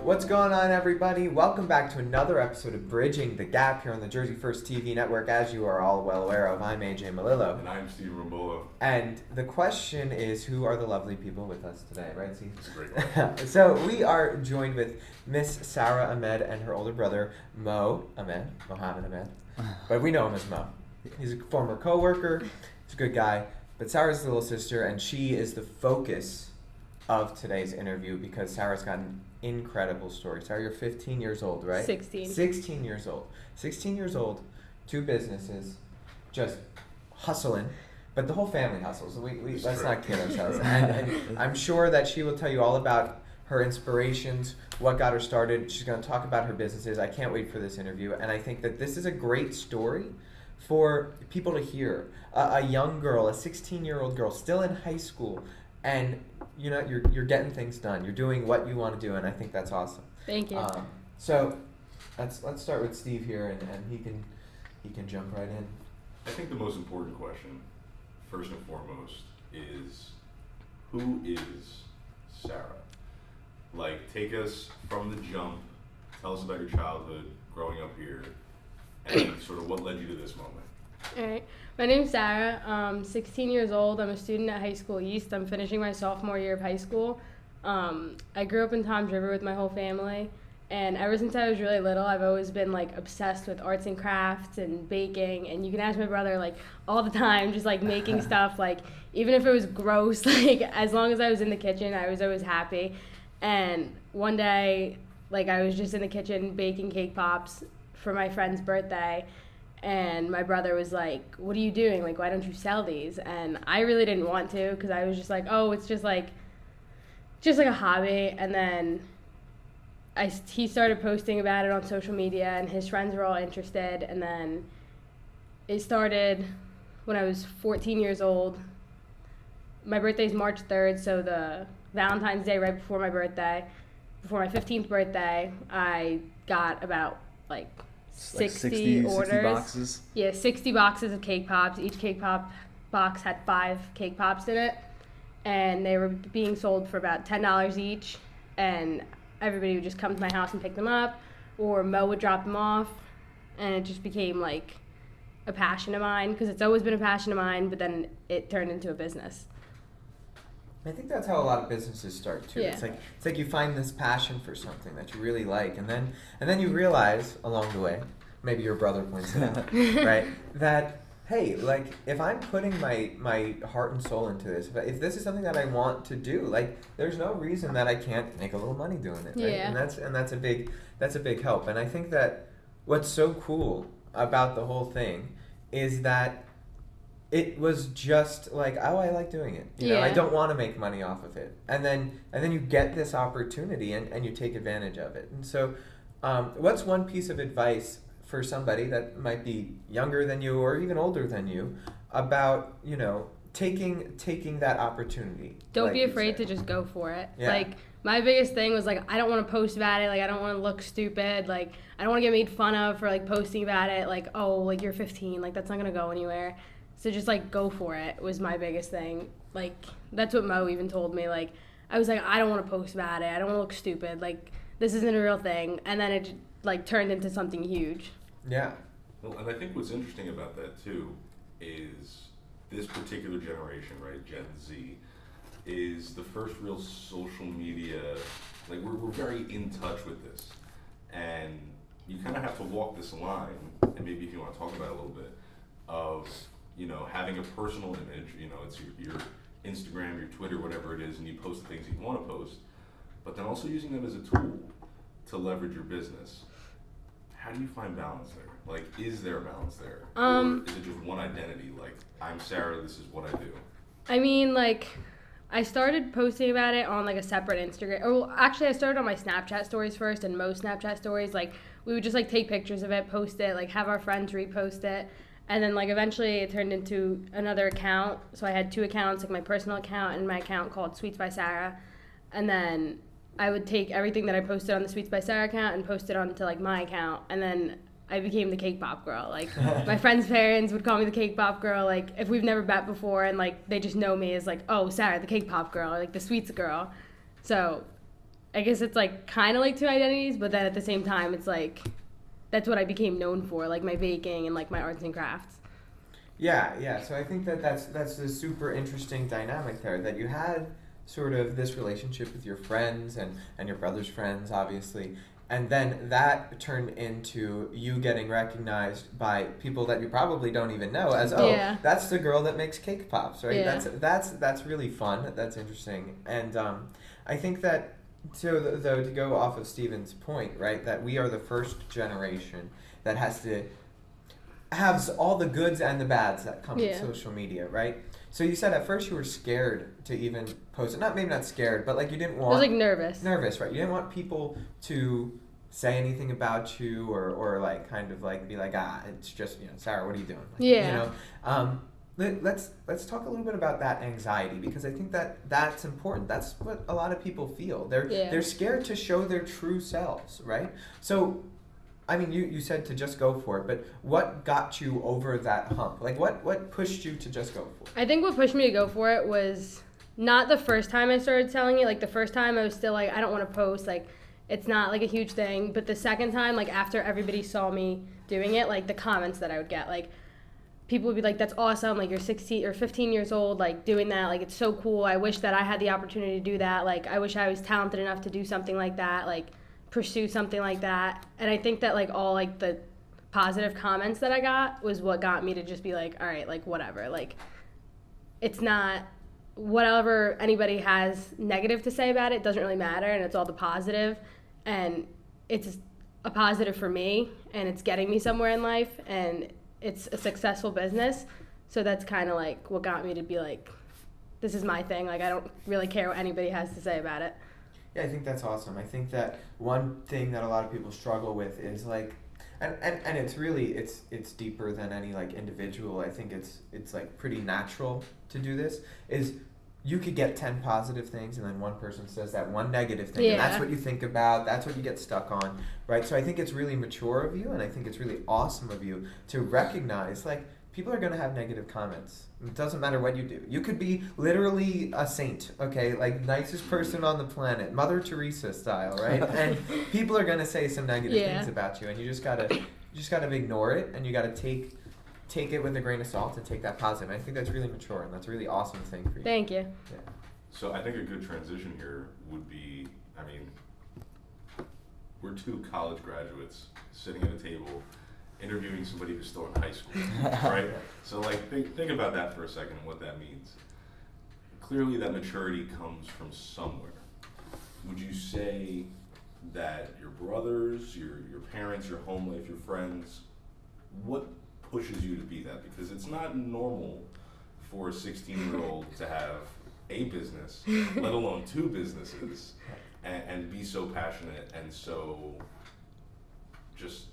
What's going on, everybody? Welcome back to another episode of Bridging the Gap here on the Jersey First TV network. As you are all well aware of, I'm AJ Malillo. And I'm Steve Rambola. And the question is, who are the lovely people with us today, right, Steve? It's a great question. So we are joined with Miss Sarah Ahmed and her older brother, Mohammed Ahmed. But we know him as Mo. He's a former co-worker. He's a good guy. But Sarah's the little sister, and she is the focus of today's interview because Sarah's got an incredible story. Sarah, you're 15 years old, right? 16. 16 years old. 16 years old, 2 businesses, just hustling. But the whole family hustles. Let's not kid ourselves. And I'm sure that she will tell you all about her inspirations, what got her started. She's going to talk about her businesses. I can't wait for this interview. And I think that this is a great story for people to hear. A young girl, a 16-year-old girl, still in high school, and you know you're getting things done. You're doing what you want to do, and I think that's awesome. Thank you. So let's start with Steve here, and he can jump right in. I think the most important question, first and foremost, is who is Sarah? Like, take us from the jump. Tell us about your childhood, growing up here, and sort of what led you to this moment. All right. My name's Sarah. I'm 16 years old. I'm a student at High School East. I'm finishing my sophomore year of high school. I grew up in Toms River with my whole family, and ever since I was really little, I've always been like obsessed with arts and crafts and baking. And you can ask my brother like all the time, just like making stuff. Like even if it was gross, like as long as I was in the kitchen, I was always happy. And one day, like I was just in the kitchen baking cake pops for my friend's birthday. And my brother was like, what are you doing? Like, why don't you sell these? And I really didn't want to because I was just like, oh, it's just like a hobby. And then he started posting about it on social media, and his friends were all interested. And then it started when I was 14 years old. My birthday's March 3rd, so the Valentine's Day right before my birthday, before my 15th birthday, I got about like 60 orders. 60 boxes? Yeah, 60 boxes of cake pops. Each cake pop box had 5 cake pops in it. And they were being sold for about $10 each. And everybody would just come to my house and pick them up. Or Mo would drop them off. And it just became like a passion of mine. Because it's always been a passion of mine, but then it turned into a business. I think that's how a lot of businesses start too. Yeah. It's like you find this passion for something that you really like, and then you realize along the way, maybe your brother points it out, right? That hey, like if I'm putting my heart and soul into this, if this is something that I want to do, like there's no reason that I can't make a little money doing it, right? Yeah. And that's a big help. And I think that what's so cool about the whole thing is that it was just like, oh, I like doing it. You know, I don't want to make money off of it. And then you get this opportunity and you take advantage of it. And so what's one piece of advice for somebody that might be younger than you or even older than you about, you know, taking that opportunity? Don't like be afraid to just go for it. Yeah. Like, my biggest thing was, like, I don't want to post about it. Like, I don't want to look stupid. Like, I don't want to get made fun of for, like, posting about it. Like, oh, like, you're 15. Like, that's not going to go anywhere. So just, like, go for it was my biggest thing. Like, that's what Mo even told me. Like, I was like, I don't want to post about it. I don't want to look stupid. Like, this isn't a real thing. And then it, like, turned into something huge. Yeah. Well, and I think what's interesting about that, too, is this particular generation, right, Gen Z, is the first real social media. Like, we're very in touch with this. And you kind of have to walk this line, and maybe if you want to talk about it a little bit, of, you know, having a personal image, you know, it's your Instagram, your Twitter, whatever it is, and you post the things you want to post, but then also using them as a tool to leverage your business. How do you find balance there? Like, is there a balance there? Or is it just one identity? Like, I'm Sarah, this is what I do. I mean, like, I started posting about it on, like, a separate Instagram. Or, well, actually, I started on my Snapchat stories first, and most Snapchat stories, like, we would just, like, take pictures of it, post it, like, have our friends repost it. And then, like, eventually it turned into another account. So I had 2 accounts, like my personal account and my account called Sweets by Sarah. And then I would take everything that I posted on the Sweets by Sarah account and post it onto, like, my account. And then I became the cake pop girl. Like, my friends' parents would call me the cake pop girl, like, if we've never met before, and, like, they just know me as, like, oh, Sarah, the cake pop girl, or, like, the sweets girl. So I guess it's like kind of like two identities, but then at the same time, it's like that's what I became known for, like my baking and like my arts and crafts. Yeah. So I think that's a super interesting dynamic there, that you had sort of this relationship with your friends and your brother's friends, obviously. And then that turned into you getting recognized by people that you probably don't even know as, oh, Yeah. that's the girl that makes cake pops, right? Yeah. That's really fun. That's interesting. And I think that, so though, to go off of Stephen's point, right, that we are the first generation that has all the goods and the bads that come with social media, right? So you said at first you were scared to even post it. Maybe not scared, but like you didn't want... I was like nervous. Nervous, right? You didn't want people to say anything about you or like kind of like be like, it's just, Sarah, what are you doing? Like, Yeah. Let's talk a little bit about that anxiety, because I think that's important. That's what a lot of people feel. They're scared to show their true selves, right? So, I mean, you said to just go for it, but what got you over that hump? Like, what pushed you to just go for it? I think what pushed me to go for it was not the first time I started selling it. Like, the first time I was still like, I don't want to post. Like, it's not like a huge thing. But the second time, like, after everybody saw me doing it, like, the comments that I would get, like, people would be like, that's awesome. Like, you're 16 or 15 years old, like, doing that. Like, it's so cool. I wish that I had the opportunity to do that. Like, I wish I was talented enough to do something like that. Like, pursue something like that. And I think that like all like the positive comments that I got was what got me to just be like, all right, like whatever, like it's not whatever anybody has negative to say about it doesn't really matter, and it's all the positive, and it's a positive for me, and it's getting me somewhere in life, and it's a successful business. So that's kind of like what got me to be like, this is my thing. Like, I don't really care what anybody has to say about it. Yeah, I think that's awesome. I think that one thing that a lot of people struggle with is like, and it's really it's deeper than any like individual. I think it's like pretty natural to do this. Is you could get 10 positive things and then one person says that one negative thing, and that's what you think about. That's what you get stuck on, right? So I think it's really mature of you, and I think it's really awesome of you to recognize like people are going to have negative comments. It doesn't matter what you do. You could be literally a saint, okay? Like, nicest person on the planet, Mother Teresa style, right? And people are going to say some negative things about you, and you just got to ignore it, and you got to take it with a grain of salt and take that positive. And I think that's really mature, and that's a really awesome thing for you. Thank you. Yeah. So I think a good transition here would be, I mean, we're two college graduates sitting at a table interviewing somebody who's still in high school, right? So like think about that for a second and what that means. Clearly that maturity comes from somewhere. Would you say that your brothers, your parents, your home life, your friends, what pushes you to be that? Because it's not normal for a 16-year-old to have a business, let alone two businesses, and be so passionate and so just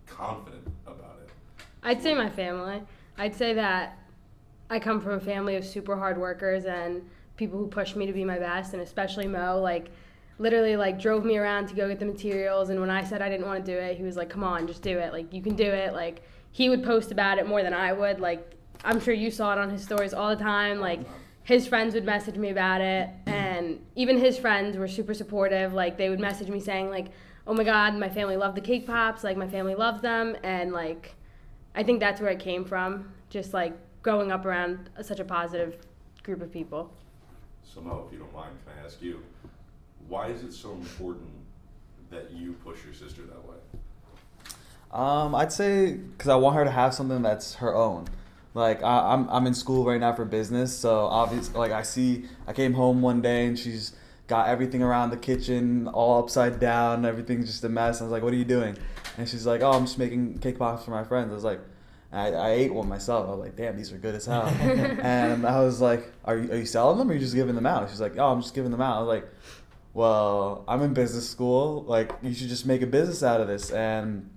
confident about it. I'd say my family. I'd say that I come from a family of super hard workers and people who push me to be my best, and especially Mo, like literally like drove me around to go get the materials, and when I said I didn't want to do it, he was like, come on, just do it. Like, you can do it. Like, he would post about it more than I would. Like, I'm sure you saw it on his stories all the time. Like, his friends would message me about it, and even his friends were super supportive. Like, they would message me saying like, oh my God, my family loved the cake pops, like my family loved them, and like I think that's where it came from, just like growing up around such a positive group of people. So Mo, if you don't mind, can I ask you, why is it so important that you push your sister that way? I'd say because I want her to have something that's her own. Like I'm in school right now for business, so obviously like I came home one day and she's got everything around the kitchen all upside down, everything's just a mess. I was like, what are you doing? And she's like, oh, I'm just making cake pops for my friends. I was like, I ate one myself. I was like, damn, these are good as hell. And I was like, are you selling them or are you just giving them out? She's like, oh, I'm just giving them out. I was like, well, I'm in business school. Like, you should just make a business out of this. And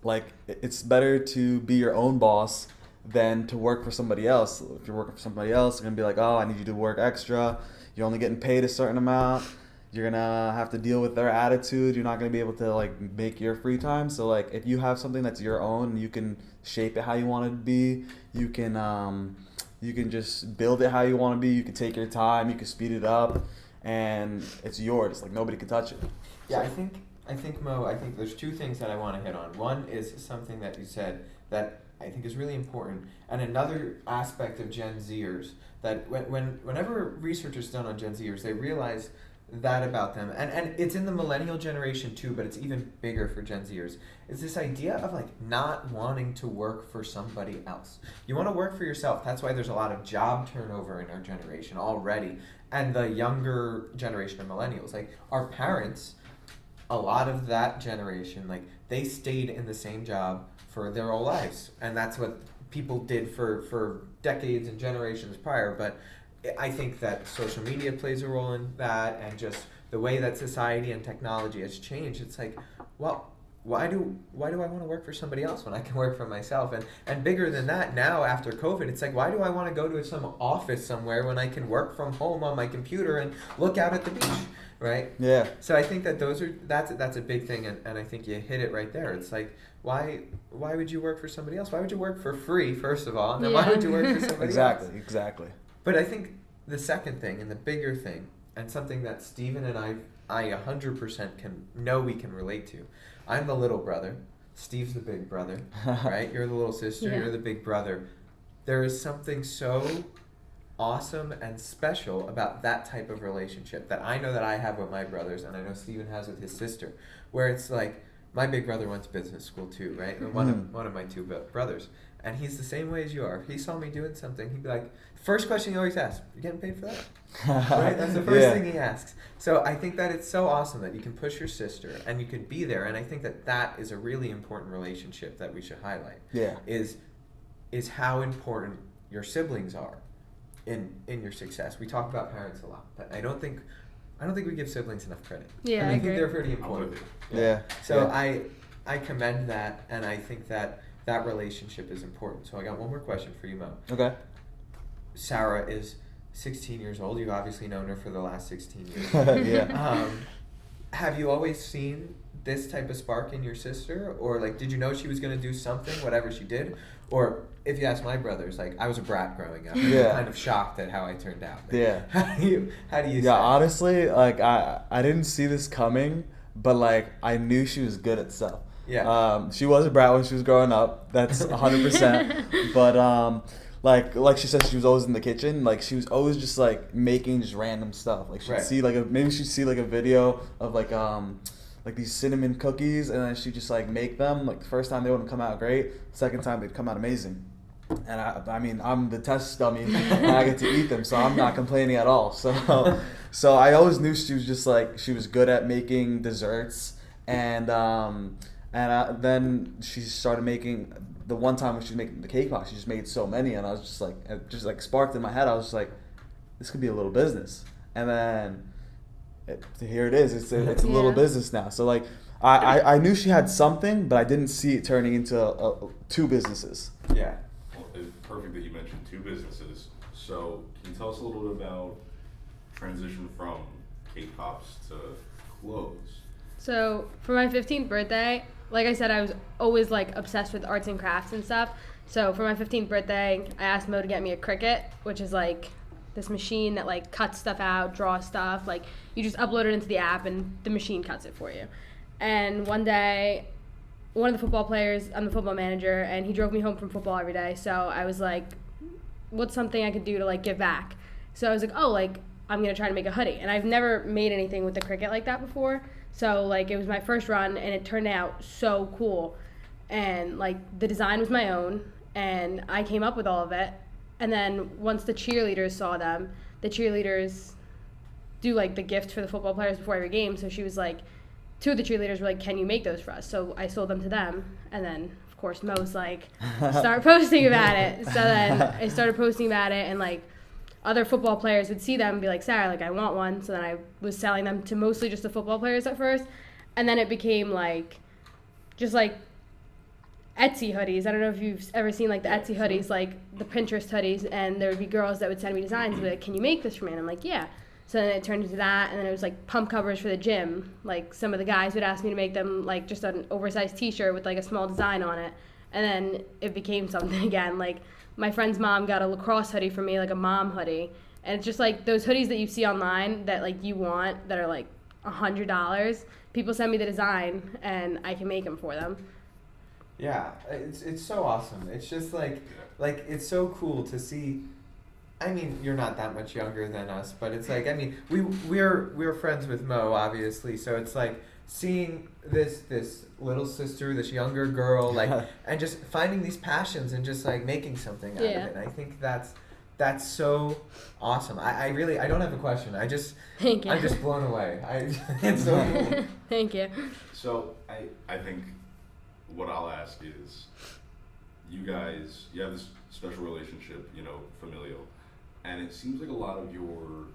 like, it's better to be your own boss than to work for somebody else. If you're working for somebody else, they're gonna be like, oh, I need you to work extra. You're only getting paid a certain amount. You're gonna have to deal with their attitude. You're not gonna be able to like make your free time. So like, if you have something that's your own, you can shape it how you want it to be. You can just build it how you want to be. You can take your time. You can speed it up, and it's yours. Like nobody can touch it. Yeah, I think Mo, I think there's two things that I want to hit on. One is something that you said that I think is really important, and another aspect of Gen Zers that whenever research is done on Gen Zers, they realize that about them, and it's in the millennial generation too, but it's even bigger for Gen Zers. It's this idea of like not wanting to work for somebody else. You want to work for yourself. That's why there's a lot of job turnover in our generation already, and the younger generation of millennials, like our parents. A lot of that generation, like they stayed in the same job for their whole lives, and that's what people did for decades and generations prior. But I think that social media plays a role in that, and just the way that society and technology has changed. It's like, well, why do I want to work for somebody else when I can work for myself? And bigger than that, now after COVID, it's like, why do I want to go to some office somewhere when I can work from home on my computer and look out at the beach? Right? Yeah. So I think that that's a big thing, and I think you hit it right there. It's like, why would you work for somebody else? Why would you work for free, first of all, and then why would you work for somebody else? Exactly. But I think the second thing and the bigger thing, and something that Steven and I 100% we can relate to. I'm the little brother. Steve's the big brother, right? You're the little sister. Yeah. You're the big brother. There is something so awesome and special about that type of relationship that I know that I have with my brothers, and I know Steven has with his sister, where it's like my big brother went to business school too, right? And one of my two brothers, and he's the same way as you are. If he saw me doing something, he'd be like, first question he always asks, "You getting paid for that?" Right? That's the first thing he asks. So I think that it's so awesome that you can push your sister and you can be there, and I think that is a really important relationship that we should highlight. Yeah. Is how important your siblings are in your success. We talk about parents a lot, but I don't think we give siblings enough credit. Yeah, I I think agree. they're pretty I'm important. with Yeah. So Yeah. I commend that, and I think that relationship is important. So I got one more question for you, Mo. Okay. Sarah is 16 years old. You've obviously known her for the last 16 years. Yeah. Have you always seen this type of spark in your sister, or like did you know she was going to do something, whatever she did? Or if you ask my brothers, like I was a brat growing up. Yeah. I'm kind of shocked at how I turned out. Like, Yeah. How do you Yeah, say? honestly, like I didn't see this coming, but like I knew she was good at stuff. Yeah. She was a brat when she was growing up. That's 100%. But like she said, she was always in the kitchen. Like she was always just like making just random stuff. Like she'd Right. see maybe she'd see like a video of like these cinnamon cookies, and then she'd just like make them. Like the first time they wouldn't come out great, second time they'd come out amazing. And I mean, I'm the test dummy, and I get to eat them, so I'm not complaining at all. So I always knew she was just like, she was good at making desserts, and then she started making, the one time when she was making the cake pops, she just made so many, and I was just like, it just like sparked in my head. I was just like, this could be a little business, and then here it is. It's a little business now. So like, I knew she had something, but I didn't see it turning into two businesses. Yeah. Well, it's perfect that you mentioned two businesses. So can you tell us a little bit about transition from cake pops to clothes? So for my 15th birthday, like I said, I was always like obsessed with arts and crafts and stuff. So for my 15th birthday, I asked Mo to get me a Cricut, which is like this machine that like cuts stuff out, draws stuff. Like you just upload it into the app and the machine cuts it for you. And one day, one of the football players, I'm the football manager, and he drove me home from football every day. So I was like, what's something I could do to like give back? So I was like, oh, like I'm gonna try to make a hoodie. And I've never made anything with the Cricut like that before. So like it was my first run, and it turned out so cool. And like the design was my own, and I came up with all of it. And then once the cheerleaders saw them, the cheerleaders do like the gift for the football players before every game. So she was like, two of the cheerleaders were like, can you make those for us? So I sold them to them. And then of course Mo's like, start posting about it. So then I started posting about it, and like other football players would see them and be like, Sarah, like I want one. So then I was selling them to mostly just the football players at first. And then it became like, just like Etsy hoodies. I don't know if you've ever seen like the Etsy hoodies, like the Pinterest hoodies, and there would be girls that would send me designs and be like, can you make this for me? And I'm like, yeah. So then it turned into that, and then it was like pump covers for the gym. Like some of the guys would ask me to make them like just an oversized t-shirt with like a small design on it. And then it became something again. Like my friend's mom got a lacrosse hoodie for me, like a mom hoodie, And it's just like those hoodies that you see online that like you want that are like $100. People send me the design and I can make them for them. Yeah, it's so awesome. It's just like it's so cool to see. I mean, you're not that much younger than us, but it's like, I mean, we're friends with Mo, obviously, so it's like seeing this little sister, this younger girl, like, and just finding these passions and just like making something out of it. And I think that's so awesome. I really don't have a question. Thank you. I'm just blown away. It's so cool. Thank you. So I think what I'll ask is, you guys, you have this special relationship, you know, familial, and it seems like a lot of your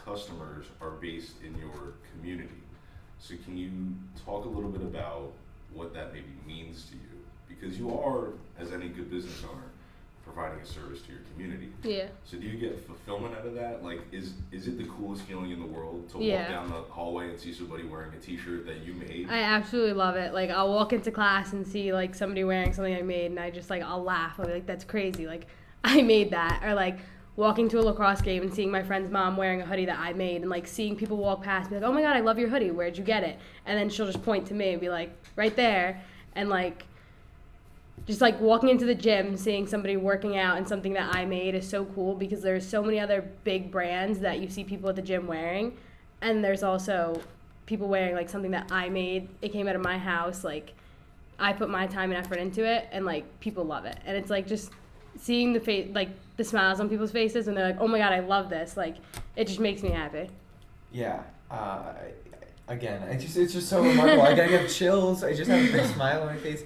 customers are based in your community. So can you talk a little bit about what that maybe means to you? Because you are, as any good business owner, providing a service to your community. Yeah. So do you get fulfillment out of that? Like, is it the coolest feeling in the world to Yeah. walk down the hallway and see somebody wearing a t-shirt that you made? I absolutely love it. Like, I'll walk into class and see like somebody wearing something I made, and I just like, I'll laugh. I'll be like, that's crazy. Like, I made that. Or like walking to a lacrosse game and seeing my friend's mom wearing a hoodie that I made, and like seeing people walk past me like, oh my God, I love your hoodie. Where'd you get it? And then she'll just point to me and be like, right there. And like, just like walking into the gym, seeing somebody working out and something that I made is so cool, because there's so many other big brands that you see people at the gym wearing, and there's also people wearing like something that I made. It came out of my house. Like, I put my time and effort into it, and like people love it. And it's like just seeing the face, like the smiles on people's faces, and they're like, oh my God, I love this. Like, it just makes me happy. Yeah. Again, it's just so remarkable. I get chills. I just have a big smile on my face.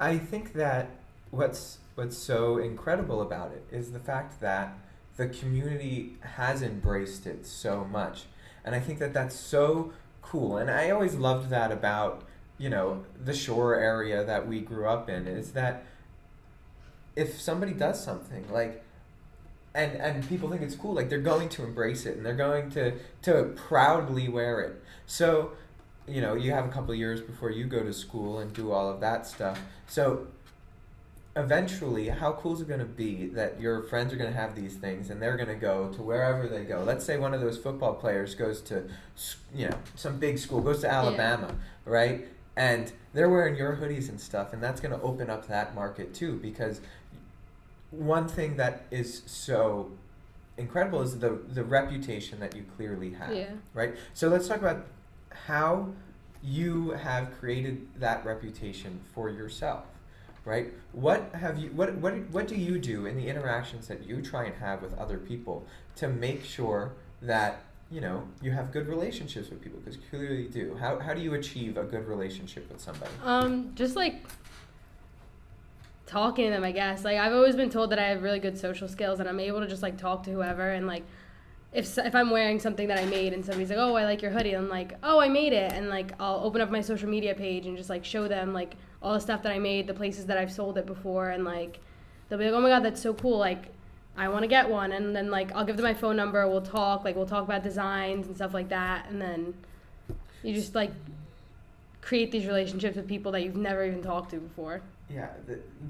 I think that what's so incredible about it is the fact that the community has embraced it so much, and I think that that's so cool. And I always loved that about, you know, the shore area that we grew up in, is that if somebody does something like, and people think it's cool, like they're going to embrace it and they're going to proudly wear it. So, you know, you have a couple of years before you go to school and do all of that stuff. So eventually, how cool is it going to be that your friends are going to have these things and they're going to go to wherever they go? Let's say one of those football players goes to, you know, some big school, goes to Alabama, right? And they're wearing your hoodies and stuff, and that's going to open up that market too, because one thing that is so incredible is the reputation that you clearly have, right? So let's talk about how you have created that reputation for yourself, right? What do you do in the interactions that you try and have with other people to make sure that, you know, you have good relationships with people? Because clearly you do. How do you achieve a good relationship with somebody? Just like talking to them, I guess. Like, I've always been told that I have really good social skills, and I'm able to just like talk to whoever. And like, if I'm wearing something that I made and somebody's like, oh, I like your hoodie, I'm like, oh, I made it. And like, I'll open up my social media page and just like show them like all the stuff that I made, the places that I've sold it before, and like they'll be like, oh my God, that's so cool, like I want to get one. And then like I'll give them my phone number, we'll talk about designs and stuff like that. And then you just like create these relationships with people that you've never even talked to before. Yeah,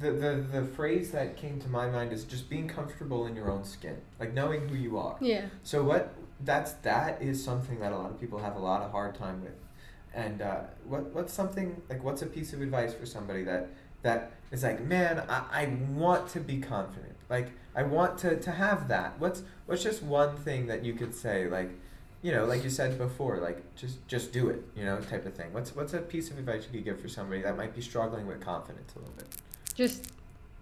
the phrase that came to my mind is just being comfortable in your own skin, like knowing who you are. Yeah. So that is something that a lot of people have a lot of hard time with. And what's a piece of advice for somebody that is like, man, I want to be confident, like I want to have that. What's just one thing that you could say, like, you know, like you said before, like just do it, you know, type of thing. What's a piece of advice you could give for somebody that might be struggling with confidence a little bit? Just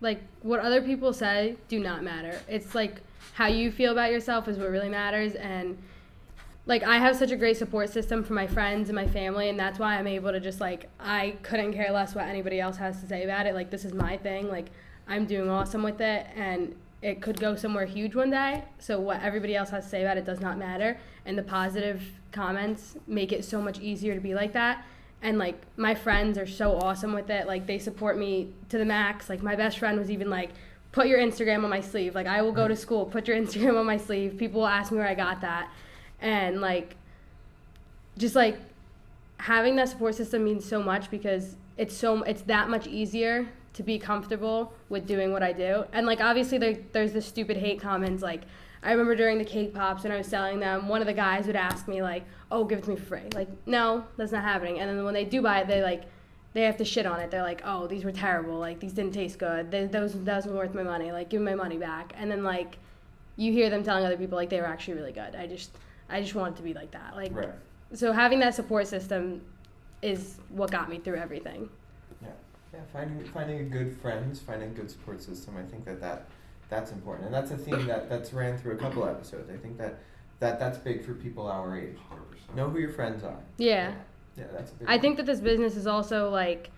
like what other people say do not matter. It's like how you feel about yourself is what really matters. And like, I have such a great support system for my friends and my family, and that's why I'm able to just like, I couldn't care less what anybody else has to say about it. Like, this is my thing. Like, I'm doing awesome with it, and it could go somewhere huge one day. So what everybody else has to say about it does not matter. And the positive comments make it so much easier to be like that. And like, my friends are so awesome with it. Like, they support me to the max. Like, my best friend was even like, put your Instagram on my sleeve. Like, I will go to school, put your Instagram on my sleeve. People will ask me where I got that. And like, just like having that support system means so much, because it's that much easier to be comfortable with doing what I do. And like, obviously there's the stupid hate comments like, I remember during the cake pops when I was selling them, one of the guys would ask me like, "Oh, give it to me for free." Like, no, that's not happening. And then when they do buy it, they have to shit on it. They're like, "Oh, these were terrible. Like, these didn't taste good. That wasn't worth my money. Like, give me my money back." And then like, you hear them telling other people like they were actually really good. I just want it to be like that. Like, Right. so having that support system is what got me through everything. Yeah, finding a good friends, finding a good support system. I think that's important, and that's a theme that's ran through a couple episodes. I think that's big for people our age. 100%. Know who your friends are. Yeah. Yeah, that's a big. I think that this business is also like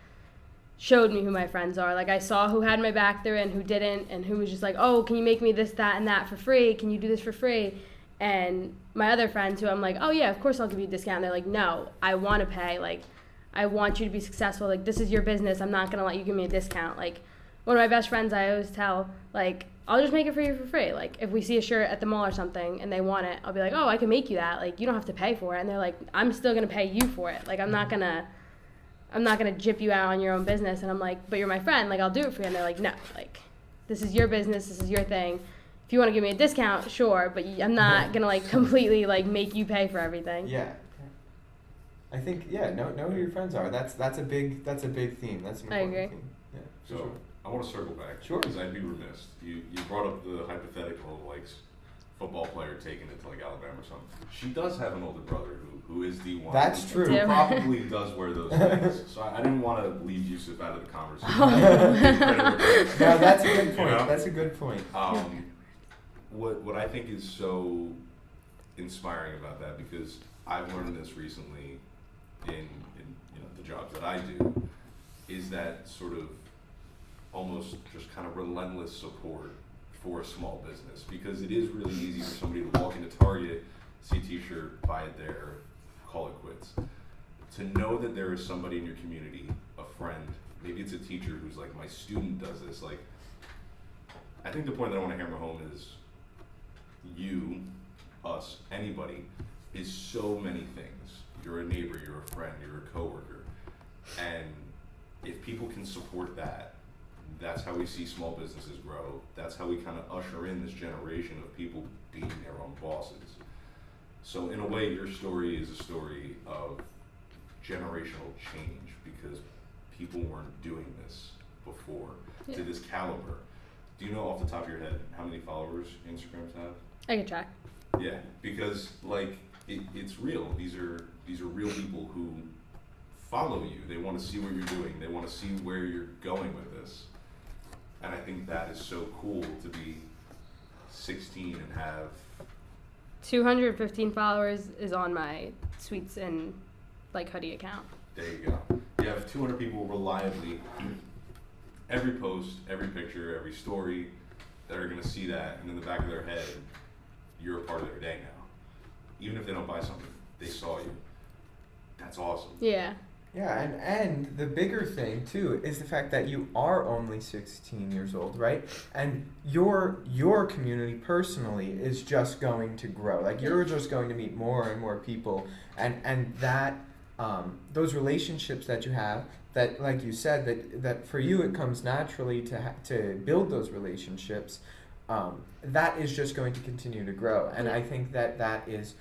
showed me who my friends are. Like I saw who had my back through it and who didn't, and who was just like, "Oh, can you make me this, that, and that for free? Can you do this for free?" And my other friends who I'm like, "Oh yeah, of course I'll give you a discount." And they're like, "No, I want to pay. Like, I want you to be successful. Like, this is your business. I'm not gonna let you give me a discount." Like, one of my best friends, I always tell, like, I'll just make it for you for free. Like, if we see a shirt at the mall or something and they want it, I'll be like, "Oh, I can make you that. Like, you don't have to pay for it." And they're like, "I'm still gonna pay you for it. Like, I'm not gonna jip you out on your own business." And I'm like, "But you're my friend. Like, I'll do it for you." And they're like, "No. Like, this is your business. This is your thing. If you want to give me a discount, sure, but I'm not gonna like completely like make you pay for everything." Yeah. I think know who your friends are. That's a big theme. That's an I important agree. theme. Yeah. for So sure. I want to circle back. Sure. Because I'd be remiss. You brought up the hypothetical like football player taking it to like Alabama or something. She does have an older brother who is D1. That's who true. Probably does wear those things. So I didn't want to leave Yusuf out of the conversation. No, that's a good point. You know? That's a good point. What I think is so inspiring about that, because I've learned this recently in the jobs that I do, is that sort of almost just kind of relentless support for a small business, because it is really easy for somebody to walk into Target, see a t-shirt, buy it there, call it quits. To know that there is somebody in your community, a friend, maybe it's a teacher who's like, "My student does this," like, I think the point that I want to hammer home is you, us, anybody, is so many things. You're a neighbor, you're a friend, you're a coworker. And if people can support that, that's how we see small businesses grow. That's how we kind of usher in this generation of people being their own bosses. So in a way, your story is a story of generational change, because people weren't doing this before to this caliber. Do you know off the top of your head how many followers Instagrams have? I could check. Yeah, because like it's real. These are real people who follow you. They want to see what you're doing. They want to see where you're going with this. And I think that is so cool to be 16 and have 215 followers is on my Sweets and like hoodie account. There you go. You have 200 people reliably, every post, every picture, every story, that are going to see that, and in the back of their head, you're a part of their day now. Even if they don't buy something, they saw you. That's awesome. Yeah. Yeah, and the bigger thing too is the fact that you are only 16 years old, right? And your community personally is just going to grow. Like, you're just going to meet more and more people, and that those relationships that you have, that, like you said, that for you it comes naturally to build those relationships. That is just going to continue to grow, and I think that is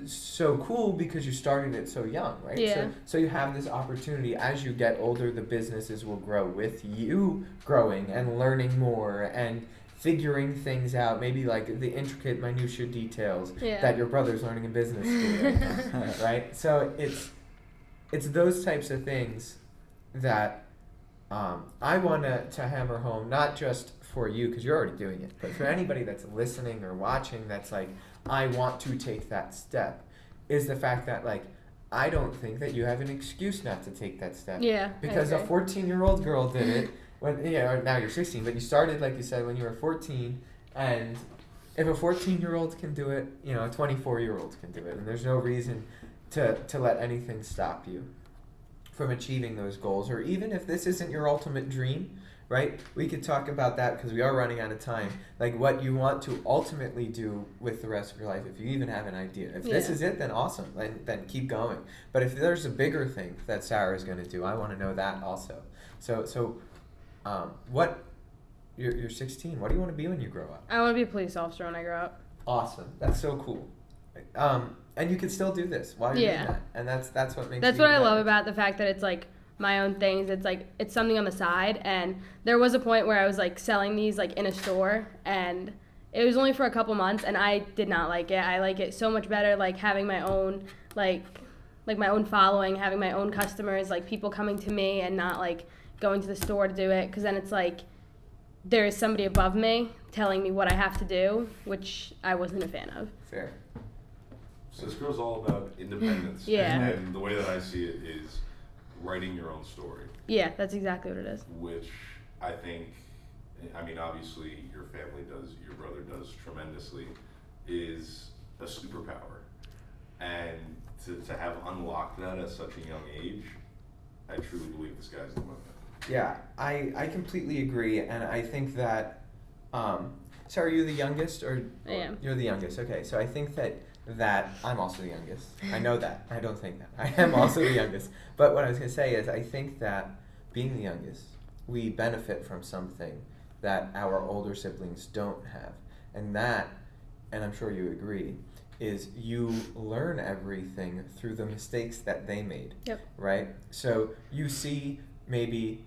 so cool because you started it so young, right? Yeah. So you have this opportunity. As you get older, the businesses will grow with you growing and learning more and figuring things out, maybe like the intricate minutia details that your brother's learning in business school, right? So it's those types of things that I want to hammer home, not just for you because you're already doing it, but for anybody that's listening or watching that's like, I want to take that step, is the fact that, like, I don't think that you have an excuse not to take that step. Yeah. Because a 14-year-old girl did it when, now you're 16, but you started, like you said, when you were 14, and if a 14-year-old can do it, a 24-year-old can do it, and there's no reason to let anything stop you from achieving those goals. Or even if this isn't your ultimate dream, right? We could talk about that because we are running out of time. Like, what you want to ultimately do with the rest of your life, if you even have an idea. If this is it, then awesome. Then keep going. But if there's a bigger thing that Sarah is going to do, I want to know that also. So what you're 16. What do you want to be when you grow up? I want to be a police officer when I grow up. Awesome. That's so cool. And you can still do this while you're doing that. And that's what makes That's you what I better. love about the fact that it's like my own things. It's like it's something on the side. And there was a point where I was like selling these like in a store, and it was only for a couple months, and I did not like it. I like it so much better, like having my own like my own following, having my own customers, like people coming to me and not like going to the store to do it, because then it's like there is somebody above me telling me what I have to do, which I wasn't a fan of. Fair. So this girl's all about independence. Yeah. And the way that I see it is writing your own story. Yeah, that's exactly what it is. Which I think, I mean, obviously your family does, your brother does tremendously, is a superpower. And to have unlocked that at such a young age, I truly believe the sky's the limit. Yeah, I completely agree, and I think that. So are you the youngest, or I am. You're the youngest? Okay, so I think that I'm also the youngest. I know that. I don't think that. I am also the youngest. But what I was gonna say is, I think that being the youngest, we benefit from something that our older siblings don't have, and that, and I'm sure you agree, is you learn everything through the mistakes that they made. Yep. Right? So you see maybe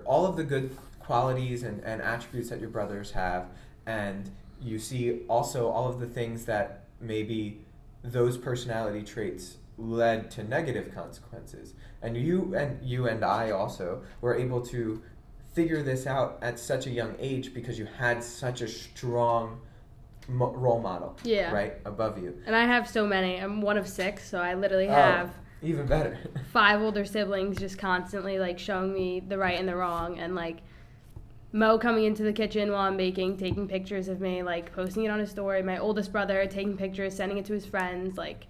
all of the good qualities and attributes that your brothers have, and you see also all of the things that maybe those personality traits led to negative consequences. And you and I also were able to figure this out at such a young age because you had such a strong role model, Yeah. right, above you. And I have so many. I'm one of 6, so I literally Oh, have even better. 5 older siblings just constantly like showing me the right and the wrong, and like Mo coming into the kitchen while I'm baking, taking pictures of me, like posting it on his story. My oldest brother taking pictures, sending it to his friends, like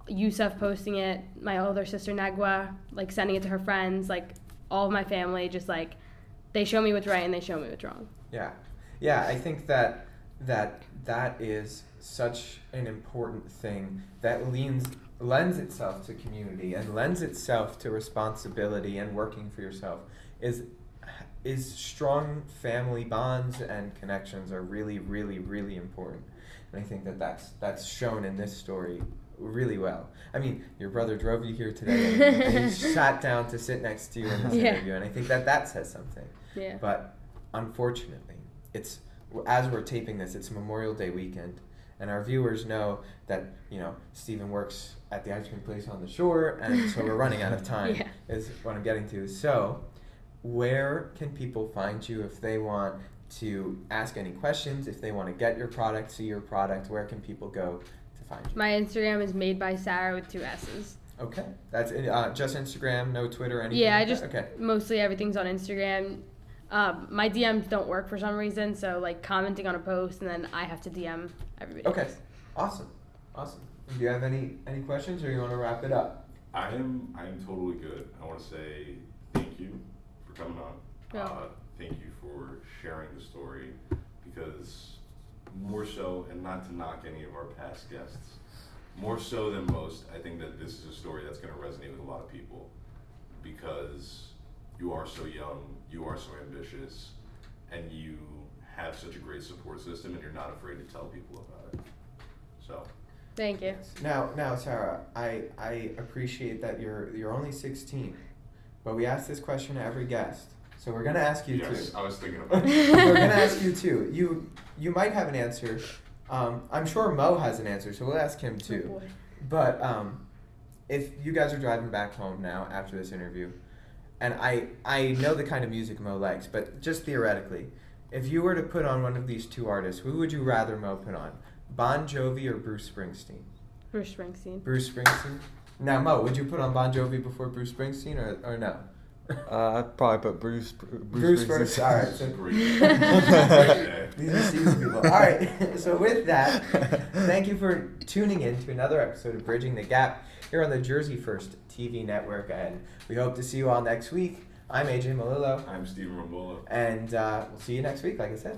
Yusuf posting it. My older sister Negwa like sending it to her friends. Like all of my family just like they show me what's right and they show me what's wrong. Yeah, I think that is such an important thing that lends itself to community and lends itself to responsibility and working for yourself. Is strong family bonds and connections are really, really, really important. And I think that's shown in this story really well. I mean, your brother drove you here today and he sat down to sit next to you in this interview, and I think that says something. Yeah. But unfortunately, as we're taping this, it's Memorial Day weekend, and our viewers know that, Stephen works at the ice cream place on the shore, and so we're running out of time, Yeah. is what I'm getting to. So, where can people find you if they want to ask any questions, if they want to get your product, see your product? Where can people go to find you? My Instagram is made by Sarah with 2 S's. Okay, that's just Instagram, no Twitter, anything? Yeah, like that? Okay. Mostly everything's on Instagram. My DMs don't work for some reason, so like commenting on a post and then I have to DM everybody. Okay, else. awesome. Do you have any questions, or you want to wrap it up? I am totally good. I want to say thank you for coming on. Yeah. Thank you for sharing the story, because more so, and not to knock any of our past guests, more so than most, I think that this is a story that's going to resonate with a lot of people, because you are so young, you are so ambitious, and you have such a great support system, and you're not afraid to tell people about it. So. Thank you. Now, Sarah, I appreciate that you're only 16, but we ask this question to every guest, so we're gonna ask you Yes, too. I was thinking about it. We're gonna ask you too. You might have an answer. I'm sure Mo has an answer, so we'll ask him too. Oh boy. But if you guys are driving back home now after this interview, and I know the kind of music Mo likes, but just theoretically, if you were to put on one of these 2 artists, who would you rather Mo put on? Bon Jovi or Bruce Springsteen? Bruce Springsteen. Bruce Springsteen? Now, Mo, would you put on Bon Jovi before Bruce Springsteen, or no? I'd probably put Bruce first. All right. So Great. these are seasoned people. All right. So with that, thank you for tuning in to another episode of Bridging the Gap here on the Jersey First TV network, and we hope to see you all next week. I'm AJ Malillo. I'm Stephen Rombolo. And we'll see you next week, like I said.